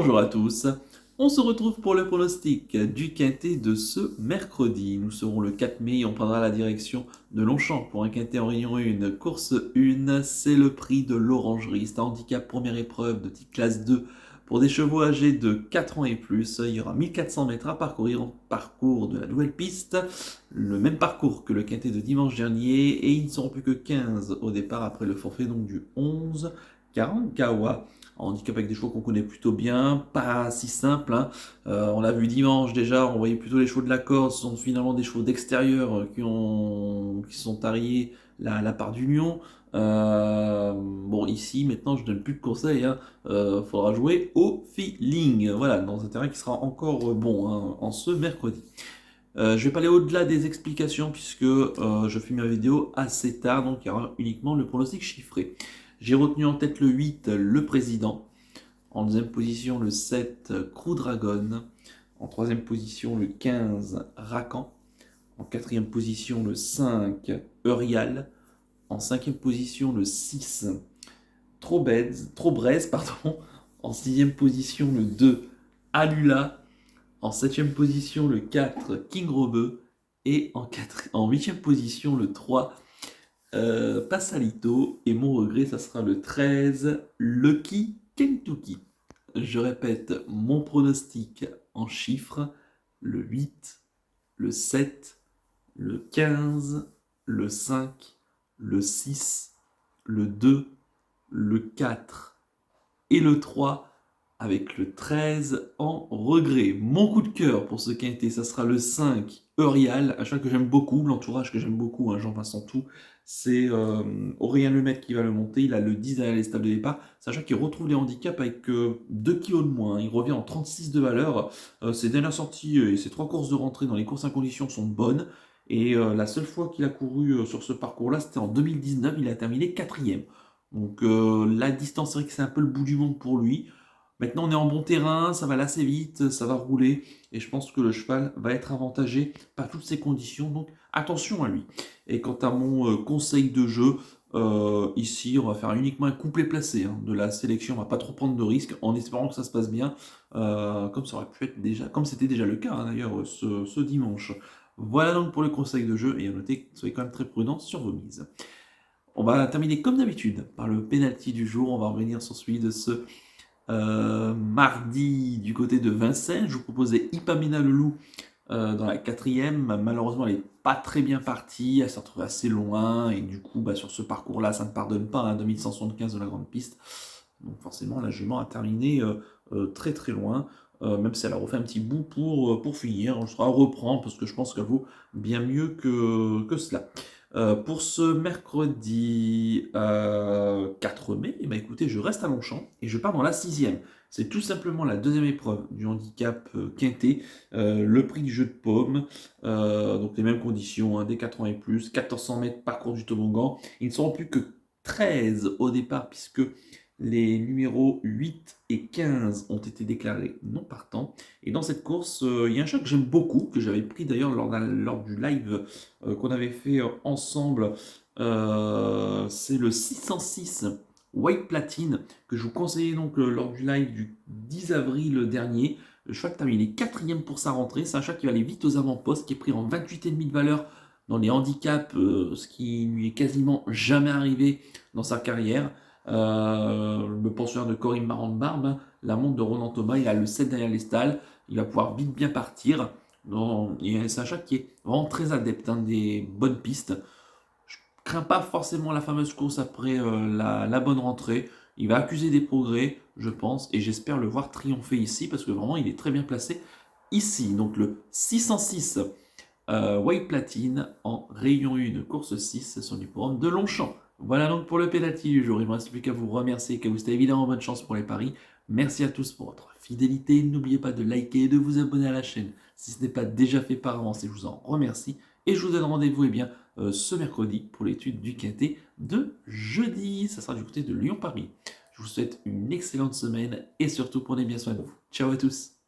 Bonjour à tous, on se retrouve pour le pronostic du quintet de ce mercredi. Nous serons le 4 mai et on prendra la direction de Longchamp pour un quintet en Réunion 1. Course 1, c'est le prix de l'Orangerie. C'est un handicap première épreuve de type classe 2 pour des chevaux âgés de 4 ans et plus. Il y aura 1400 mètres à parcourir en parcours de la nouvelle piste, le même parcours que le quintet de dimanche dernier, et ils ne seront plus que 15 au départ après le forfait donc du 11 Karankawa. Handicap avec des chevaux qu'on connaît plutôt bien, pas si simple, hein. On l'a vu dimanche déjà, on voyait plutôt les chevaux de la Corse, ce sont finalement des chevaux d'extérieur qui sont tariés la part du lion. Bon, ici, maintenant, je donne plus de conseils, hein. Faudra jouer au feeling, voilà, dans un terrain qui sera encore bon, hein, en ce mercredi. Je vais pas aller au-delà des explications puisque je fais ma vidéo assez tard, donc il y aura uniquement le pronostic chiffré. J'ai retenu en tête le 8, le président. En deuxième position, le 7, Crew Dragon. En troisième position, le 15, Racan. En quatrième position, le 5, Eurial. En cinquième position, le 6, Trobrez, pardon. En sixième position, le 2, Alula. En septième position, le 4, King Robeux. Et en huitième position, le 3, Passalito. Et mon regret, ça sera le 13, Lucky Kentucky. Je répète mon pronostic en chiffres, le 8, le 7, le 15, le 5, le 6, le 2, le 4 et le 3, avec le 13 en regret. Mon coup de cœur pour ce quintet, ça sera le 5, Eurial, un cheval que j'aime beaucoup, l'entourage que j'aime beaucoup, hein, Jean-Vincent Tout. C'est Aurélien Lemaitre qui va le monter, il a le 10 derrière les stables de départ. C'est un cheval qui retrouve les handicaps avec 2 kilos de moins, il revient en 36 de valeur. Ses dernières sorties et ses 3 courses de rentrée dans les courses en conditions sont bonnes. Et la seule fois qu'il a couru sur ce parcours-là, c'était en 2019, il a terminé 4e. Donc la distance, c'est vrai que c'est un peu le bout du monde pour lui. Maintenant, on est en bon terrain, ça va aller assez vite, ça va rouler, et je pense que le cheval va être avantagé par toutes ces conditions, donc attention à lui. Et quant à mon conseil de jeu, ici, on va faire uniquement un couplet placé, hein, de la sélection, on va pas trop prendre de risques, en espérant que ça se passe bien, comme ça aurait pu être déjà, comme c'était déjà le cas, hein, d'ailleurs, ce dimanche. Voilà donc pour le conseil de jeu, et à noter que soyez quand même très prudents sur vos mises. On va terminer comme d'habitude par le penalty du jour, on va revenir sur celui de ce mardi du côté de Vincennes. Je vous proposais Ipamina le loup dans la 4e. Malheureusement, elle n'est pas très bien partie. Elle s'est retrouvée assez loin. Et du coup, sur ce parcours-là, ça ne pardonne pas, hein, 2175 de la grande piste. Donc forcément, la jument a terminé très très loin. Même si elle a refait un petit bout pour finir. Je serai à reprendre parce que je pense qu'elle vaut bien mieux que cela. Pour ce mercredi 4 mai, eh ben, écoutez, je reste à Longchamp et je pars dans la 6e. C'est tout simplement la deuxième épreuve du handicap quintet, le prix du jeu de paume, donc les mêmes conditions, hein, des 4 ans et plus, 1400 mètres parcours du toboggan. Ils ne seront plus que 13 au départ puisque les numéros 8 et 15 ont été déclarés non partants. Et dans cette course, il y a un chat que j'aime beaucoup, que j'avais pris d'ailleurs lors du live qu'on avait fait ensemble. C'est le 606 White Platine, que je vous conseillais donc lors du live du 10 avril dernier. Le cheval terminé 4e pour sa rentrée. C'est un chat qui va aller vite aux avant-postes, qui est pris en 28,5 de valeur dans les handicaps, ce qui lui est quasiment jamais arrivé dans sa carrière. Le pensionnaire de Corinne Marant-Barbe, hein, la montre de Ronan Thomas, il a le 7 derrière les stalles, il va pouvoir vite bien partir. C'est un chat qui est vraiment très adepte, hein, des bonnes pistes. Je crains pas forcément la fameuse course après la bonne rentrée. Il va accuser des progrès, je pense, et j'espère le voir triompher ici parce que vraiment il est très bien placé ici. Donc le 606 White Platine en Réunion 1, course 6 sur du programme de Longchamp. Voilà donc pour le penalty du jour. Il ne me reste plus qu'à vous remercier et qu'à vous souhaiter évidemment bonne chance pour les paris. Merci à tous pour votre fidélité. N'oubliez pas de liker et de vous abonner à la chaîne si ce n'est pas déjà fait par avance et je vous en remercie. Et je vous donne rendez-vous ce mercredi pour l'étude du quintet de jeudi. Ça sera du côté de Lyon-Paris. Je vous souhaite une excellente semaine et surtout prenez bien soin de vous. Ciao à tous.